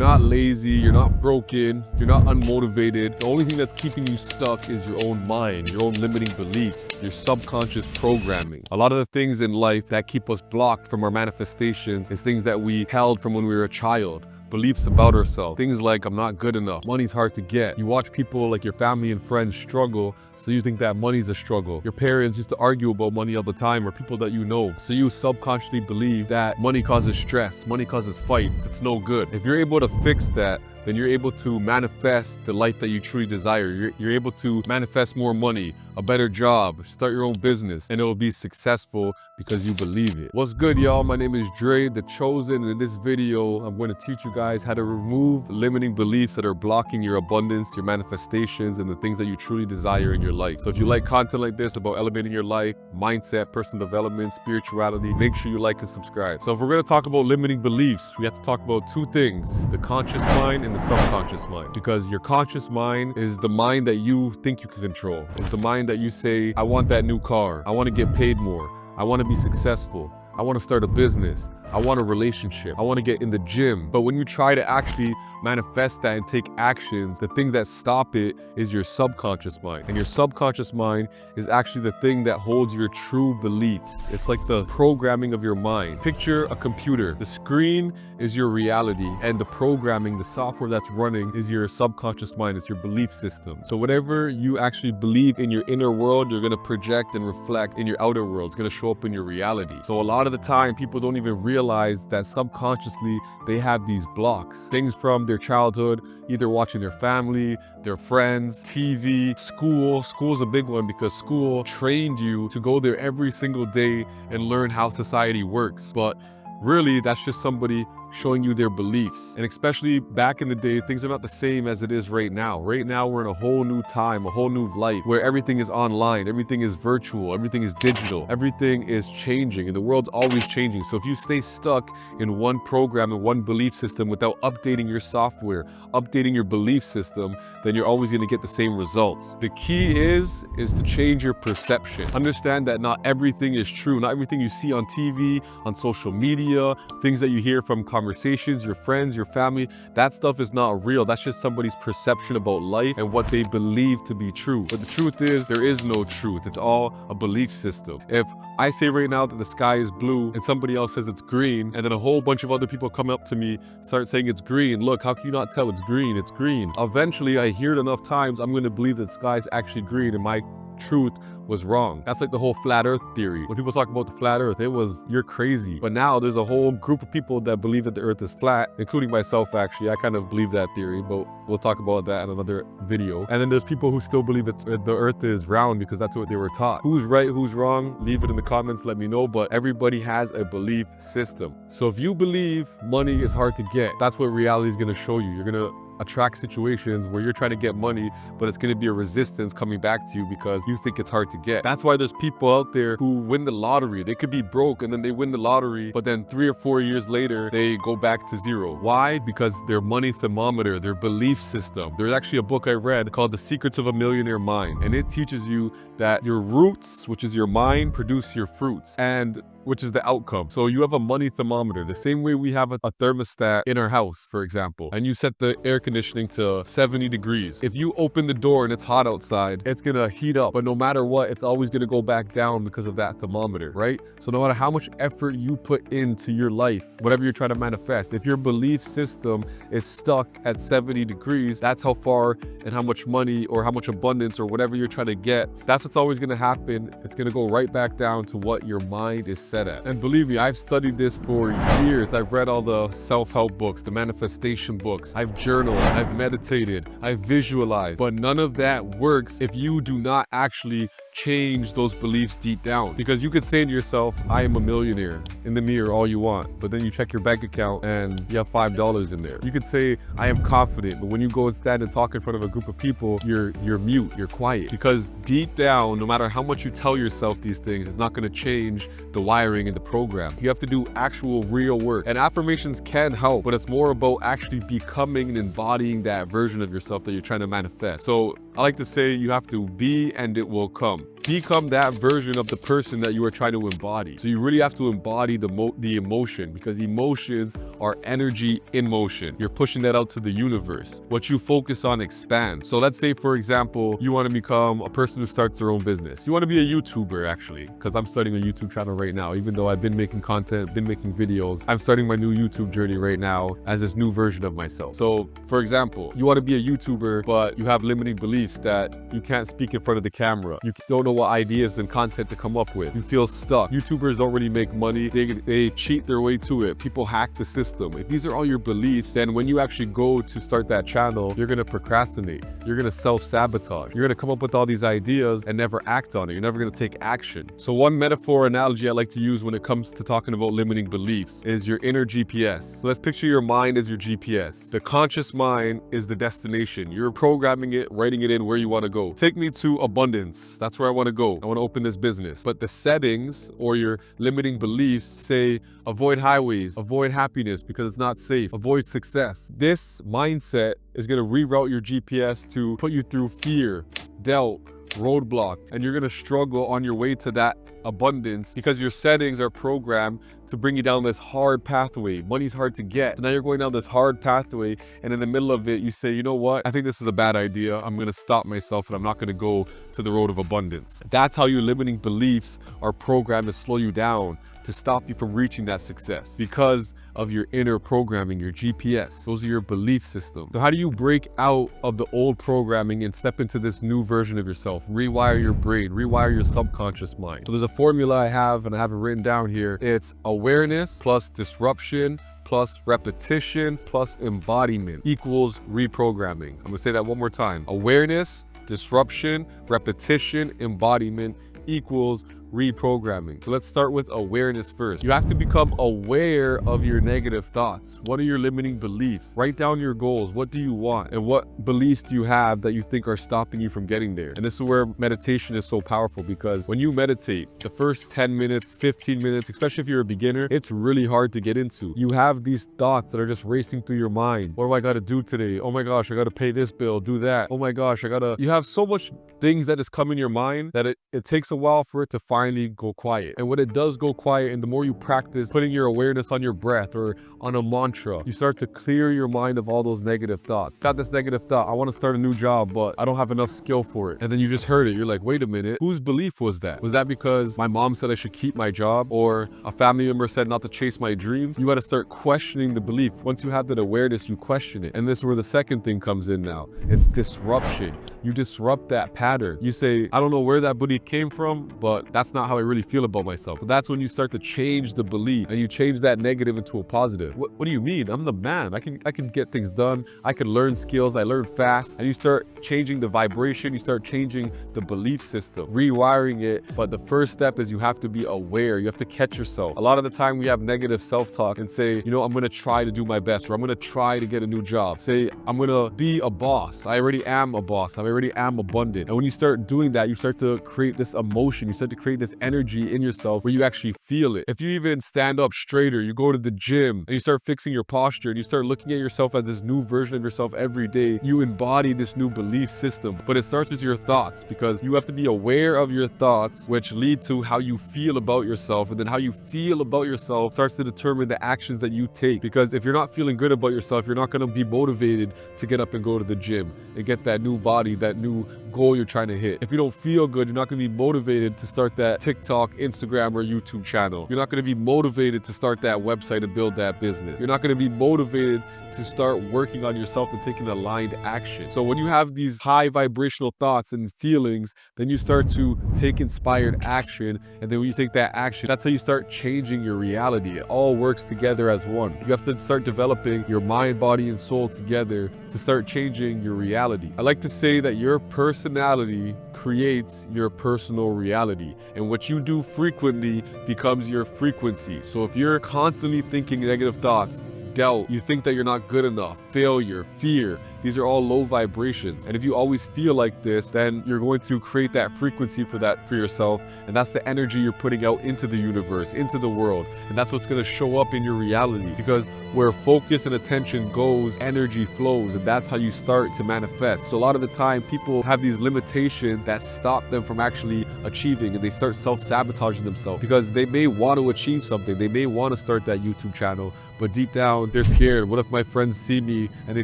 not lazy, you're not broken, you're not unmotivated. The only thing that's keeping you stuck is your own mind, your own limiting beliefs, your subconscious programming. A lot of the things in life that keep us blocked from our manifestations is things that we held from when we were a child. Beliefs about ourselves. Things like, I'm not good enough. Money's hard to get. You watch people like your family and friends struggle, so you think that money's a struggle. Your parents used to argue about money all the time, or people that you know. So you subconsciously believe that money causes stress, money causes fights, it's no good. If you're able to fix that, then you're able to manifest the life that you truly desire. You're able to manifest more money, a better job, start your own business, and it'll be successful because you believe it. What's good, y'all? My name is Dray the Chosen, and in this video, I'm going to teach you guys how to remove limiting beliefs that are blocking your abundance, your manifestations, and the things that you truly desire in your life. So if you like content like this about elevating your life, mindset, personal development, spirituality, make sure you like and subscribe. So if we're going to talk about limiting beliefs, we have to talk about two things: the conscious mind and the subconscious mind. Because your conscious mind is the mind that you think you can control. It's the mind that you say, I want that new car, I want to get paid more, I want to be successful, I want to start a business, I want a relationship, I want to get in the gym. But when you try to actually manifest that and take actions, the thing that stop it is your subconscious mind. And your subconscious mind is actually the thing that holds your true beliefs. It's like the programming of your mind. Picture a computer. The screen is your reality, and the programming, the software that's running, is your subconscious mind. It's your belief system. So whatever you actually believe in your inner world, you're going to project and reflect in your outer world. It's going to show up in your reality. So a lot of the time, people don't even realize that subconsciously they have these blocks. Things from their childhood, either watching their family, their friends, TV, school. School's a big one because school trained you to go there every single day and learn how society works. But really, that's just somebody showing you their beliefs. And especially back in the day, things are not the same as it is right now. Right now, we're in a whole new time, a whole new life where everything is online, everything is virtual, everything is digital, everything is changing, and the world's always changing. So if you stay stuck in one program and one belief system without updating your software, updating your belief system, then you're always gonna get the same results. The key is to change your perception. Understand that not everything is true. Not everything you see on TV, on social media, things that you hear from conversations, your friends, your family, that stuff is not real. That's just somebody's perception about life and what they believe to be true. But the truth is, there is no truth. It's all a belief system. If I say right now that the sky is blue and somebody else says it's green, and then a whole bunch of other people come up to me, start saying it's green, look, how can you not tell it's green? It's green. Eventually, I hear it enough times, I'm going to believe that the sky is actually green and my truth was wrong. That's like the whole flat earth theory. When people talk about the flat earth, it was, you're crazy. But now there's a whole group of people that believe that the earth is flat, including myself actually. I kind of believe that theory, but we'll talk about that in another video. And then there's people who still believe that the earth is round because that's what they were taught. Who's right, who's wrong? Leave it in the comments, let me know. But everybody has a belief system. So if you believe money is hard to get, that's what reality is going to show you. You're going to attract situations where you're trying to get money, but it's going to be a resistance coming back to you because you think it's hard to get. That's why there's people out there who win the lottery. They could be broke and then they win the lottery, but then 3 or 4 years later, they go back to zero. Why? Because their money thermometer, their belief system. There's actually a book I read called The Secrets of a Millionaire Mind, and it teaches you that your roots, which is your mind, produce your fruits, and which is the outcome. So you have a money thermometer, the same way we have a thermostat in our house, for example, and you set the air conditioning to 70 degrees. If you open the door and it's hot outside, it's gonna heat up, but no matter what, it's always gonna go back down because of that thermometer, right? So no matter how much effort you put into your life, whatever you're trying to manifest, if your belief system is stuck at 70 degrees, that's how far and how much money or how much abundance or whatever you're trying to get, that's what's always gonna happen. It's gonna go right back down to what your mind is set at. And believe me, I've studied this for years. I've read all the self-help books, the manifestation books. I've journaled, I've meditated, I've visualized, but none of that works if you do not actually change those beliefs deep down. Because you could say to yourself, I am a millionaire, in the mirror all you want, but then you check your bank account and you have $5 in there. You could say, I am confident, but when you go and stand and talk in front of a group of people, you're mute, you're quiet. Because deep down, no matter how much you tell yourself these things, it's not going to change the wiring in the program. You have to do actual real work. And affirmations can help, but it's more about actually becoming and embodying that version of yourself that you're trying to manifest. So I like to say you have to be and it will come. Become that version of the person that you are trying to embody. So you really have to embody the emotion, because emotions are energy in motion. You're pushing that out to the universe. What you focus on expands. So let's say, for example, you want to become a person who starts their own business. You want to be a YouTuber, actually, because I'm starting a YouTube channel right now. Even though I've been making content, been making videos, I'm starting my new YouTube journey right now as this new version of myself. So for example, you want to be a YouTuber, but you have limiting beliefs that you can't speak in front of the camera. You don't know what ideas and content to come up with. You feel stuck. YouTubers don't really make money. They cheat their way to it. People hack the system. If these are all your beliefs, then when you actually go to start that channel, you're going to procrastinate. You're going to self-sabotage. You're going to come up with all these ideas and never act on it. You're never going to take action. So one metaphor analogy I like to use when it comes to talking about limiting beliefs is your inner GPS. So let's picture your mind as your GPS. The conscious mind is the destination. You're programming it, writing it in where you want to go. Take me to abundance. That's where I want to go. I want to open this business. But the settings or your limiting beliefs say avoid highways, avoid happiness because it's not safe, avoid success. This mindset is going to reroute your GPS to put you through fear, doubt, roadblock, and you're going to struggle on your way to that abundance because your settings are programmed to bring you down this hard pathway. Money's hard to get. So now you're going down this hard pathway, and in the middle of it, you say, you know what? I think this is a bad idea. I'm going to stop myself and I'm not going to go to the road of abundance. That's how your limiting beliefs are programmed to slow you down, to stop you from reaching that success because of your inner programming, your GPS. Those are your belief systems. So how do you break out of the old programming and step into this new version of yourself? Rewire your brain, rewire your subconscious mind. So there's a formula I have, and I have it written down here. It's awareness plus disruption plus repetition plus embodiment equals reprogramming. I'm gonna say that one more time. Awareness, disruption, repetition, embodiment equals reprogramming. So let's start with awareness first. You have to become aware of your negative thoughts. What are your limiting beliefs? Write down your goals. What do you want? And what beliefs do you have that you think are stopping you from getting there? And this is where meditation is so powerful, because when you meditate, the first 10 minutes, 15 minutes, especially if you're a beginner, it's really hard to get into. You have these thoughts that are just racing through your mind. What do I got to do today? Oh my gosh, I got to pay this bill, do that. Oh my gosh, you have so much things that has come in your mind that it takes a while for it to finally go quiet. And when it does go quiet, and the more you practice putting your awareness on your breath or on a mantra, you start to clear your mind of all those negative thoughts. Got this negative thought, I want to start a new job, but I don't have enough skill for it. And then you just heard it. You're like, wait a minute, whose belief was that? Was that because my mom said I should keep my job, or a family member said not to chase my dreams? You got to start questioning the belief. Once you have that awareness, you question it. And this is where the second thing comes in now. It's disruption. You disrupt that pattern. You say, I don't know where that belief came from, but that's not how I really feel about myself. But that's when you start to change the belief, and you change that negative into a positive. What do you mean? I'm the man. I can get things done. I can learn skills. I learn fast. And you start changing the vibration. You start changing the belief system, rewiring it. But the first step is you have to be aware. You have to catch yourself. A lot of the time we have negative self-talk and say, you know, I'm going to try to do my best, or I'm going to try to get a new job. Say, I'm going to be a boss. I already am a boss. I already am abundant. And when you start doing that, you start to create this emotion. You start to create this energy in yourself where you actually feel it. If you even stand up straighter, you go to the gym and you start fixing your posture, and you start looking at yourself as this new version of yourself every day, you embody this new belief system. But it starts with your thoughts, because you have to be aware of your thoughts, which lead to how you feel about yourself. And then how you feel about yourself starts to determine the actions that you take. Because if you're not feeling good about yourself, you're not going to be motivated to get up and go to the gym and get that new body, that new goal you're trying to hit. If you don't feel good, you're not going to be motivated to start that TikTok, Instagram, or YouTube channel. You're not going to be motivated to start that website and build that business. You're not going to be motivated to start working on yourself and taking aligned action. So when you have these high vibrational thoughts and feelings, then you start to take inspired action. And then when you take that action, that's how you start changing your reality. It all works together as one. You have to start developing your mind, body, and soul together to start changing your reality. I like to say that your personality creates your personal reality, and what you do frequently becomes your frequency. So if you're constantly thinking negative thoughts, doubt, you think that you're not good enough, failure, fear, These are all low vibrations. And if you always feel like this, then you're going to create that frequency for yourself. And that's the energy you're putting out into the universe, into the world. And that's what's going to show up in your reality, because where focus and attention goes, energy flows, and that's how you start to manifest. So a lot of the time, people have these limitations that stop them from actually achieving, and they start self-sabotaging themselves because they may want to achieve something. They may want to start that YouTube channel, but deep down, they're scared. What if my friends see me and they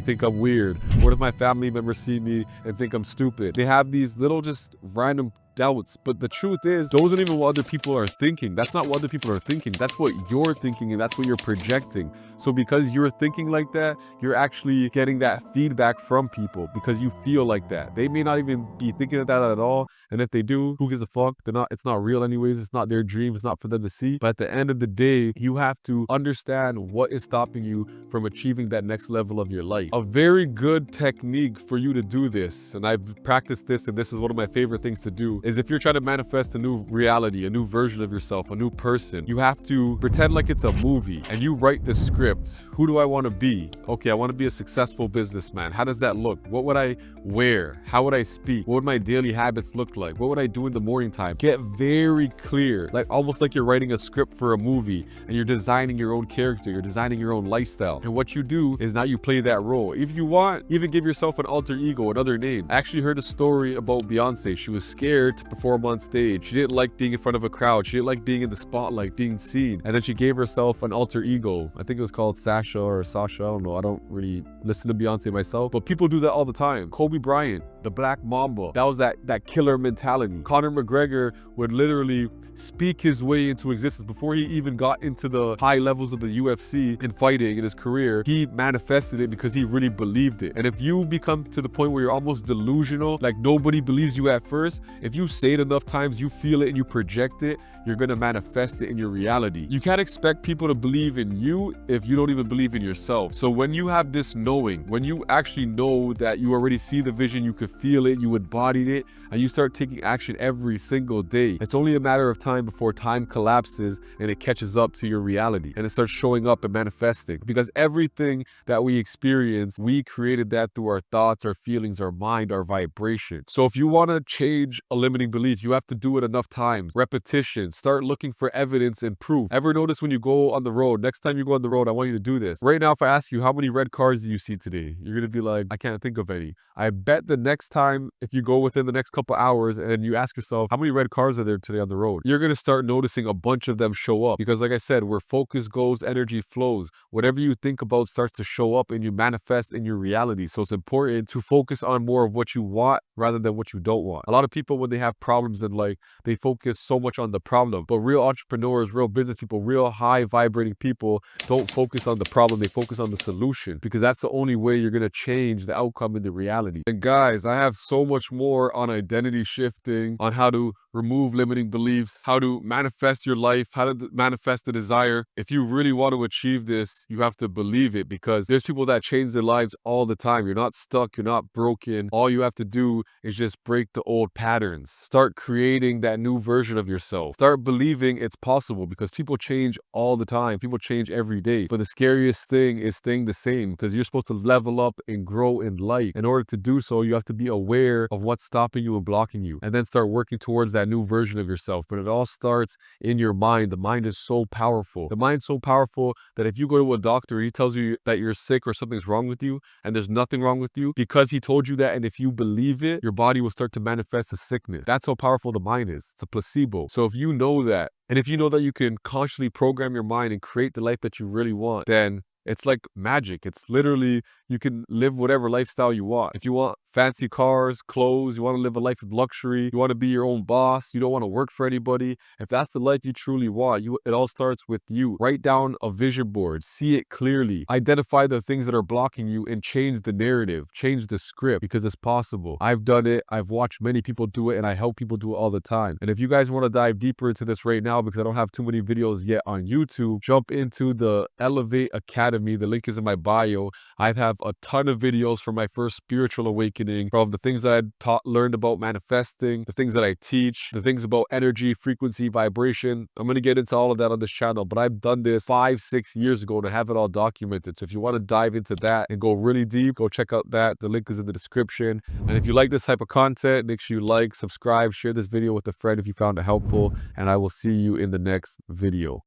think I'm weird? What if my family members see me and think I'm stupid? They have these little just random doubts, but the truth is, those aren't even what other people are thinking. That's not what other people are thinking. That's what you're thinking, and that's what you're projecting. So because you're thinking like that, you're actually getting that feedback from people because you feel like that. They may not even be thinking of that at all, and if they do, who gives a fuck? It's not real anyways. It's not their dream. It's not for them to see. But at the end of the day, you have to understand what is stopping you from achieving that next level of your life. A very good technique for you to do this, and I've practiced this, and this is one of my favorite things to do, is if you're trying to manifest a new reality, a new version of yourself, a new person, you have to pretend like it's a movie and you write the script. Who do I want to be? Okay, I want to be a successful businessman. How does that look? What would I wear? How would I speak? What would my daily habits look like? What would I do in the morning time? Get very clear, like almost like you're writing a script for a movie and you're designing your own character, you're designing your own lifestyle. And what you do is now you play that role. If you want, even give yourself an alter ego, another name. I actually heard a story about Beyonce. She was scared to perform on stage. She didn't like being in front of a crowd. She didn't like being in the spotlight, being seen. And then she gave herself an alter ego. I think it was called Sasha or Sasha. I don't know. I don't really listen to Beyonce myself, but people do that all the time. Kobe Bryant, the Black Mamba, that was that killer mentality. Conor McGregor would literally speak his way into existence before he even got into the high levels of the UFC in fighting in his career. He manifested it because he really believed it. And if you become to the point where you're almost delusional, like nobody believes you at first, if you say it enough times, you feel it and you project it, you're gonna manifest it in your reality. You can't expect people to believe in you if you don't even believe in yourself. So when you have this knowing, when you actually know that you already see the vision, you could feel it, you embodied it, and you start taking action every single day, it's only a matter of time before time collapses and it catches up to your reality and it starts showing up and manifesting. Because everything that we experience, we created that through our thoughts, our feelings, our mind, our vibration. So if you want to change a limiting belief, you have to do it enough times. Repetition. Start looking for evidence and proof. Ever notice when you go on the road, next time you go on the road, I want you to do this. Right now, if I ask you how many red cars do you see today, you're going to be like, I can't think of any. I bet the next time, if you go within the next couple hours and you ask yourself, how many red cars are there today on the road? You're going to start noticing a bunch of them show up. Because like I said, where focus goes, energy flows. Whatever you think about starts to show up and you manifest in your reality. So it's important to focus on more of what you want rather than what you don't want. A lot of people, when they have problems in life, they focus so much on the problem. But real entrepreneurs, real business people, real high vibrating people don't focus on the problem. They focus on the solution, because that's the only way you're going to change the outcome in the reality. And guys, I have so much more on identity shifting, on how to remove limiting beliefs, how to manifest your life, how to manifest the desire. If you really want to achieve this, you have to believe it, because there's people that change their lives all the time. You're not stuck. You're not broken. All you have to do is just break the old patterns. Start creating that new version of yourself. Start believing it's possible, because people change all the time. People change every day. But the scariest thing is staying the same, because you're supposed to level up and grow in life. In order to do so, you have to be aware of what's stopping you and blocking you, and then start working towards that new version of yourself. But it all starts in your mind. The mind is so powerful. The mind's so powerful that if you go to a doctor and he tells you that you're sick or something's wrong with you, and there's nothing wrong with you, because he told you that, and if you believe it, your body will start to manifest a sickness. That's how powerful the mind is. It's a placebo. So if you know that, and if you know that you can consciously program your mind and create the life that you really want, then it's like magic. It's literally, you can live whatever lifestyle you want. If you want fancy cars, clothes, you want to live a life of luxury, you want to be your own boss, you don't want to work for anybody. If that's the life you truly want, it all starts with you. Write down a vision board, see it clearly, identify the things that are blocking you, and change the narrative, change the script, because it's possible. I've done it. I've watched many people do it, and I help people do it all the time. And if you guys want to dive deeper into this right now, because I don't have too many videos yet on YouTube, jump into the Elevate Academy. of me. The link is in my bio. I have a ton of videos from my first spiritual awakening, from the things that I learned about manifesting, the things that I teach, the things about energy, frequency, vibration. I'm going to get into all of that on this channel, but I've done this 5-6 years ago to have it all documented. So if you want to dive into that and go really deep, go check out that. The link is in the description. And if you like this type of content, make sure you like, subscribe, share this video with a friend if you found it helpful, and I will see you in the next video.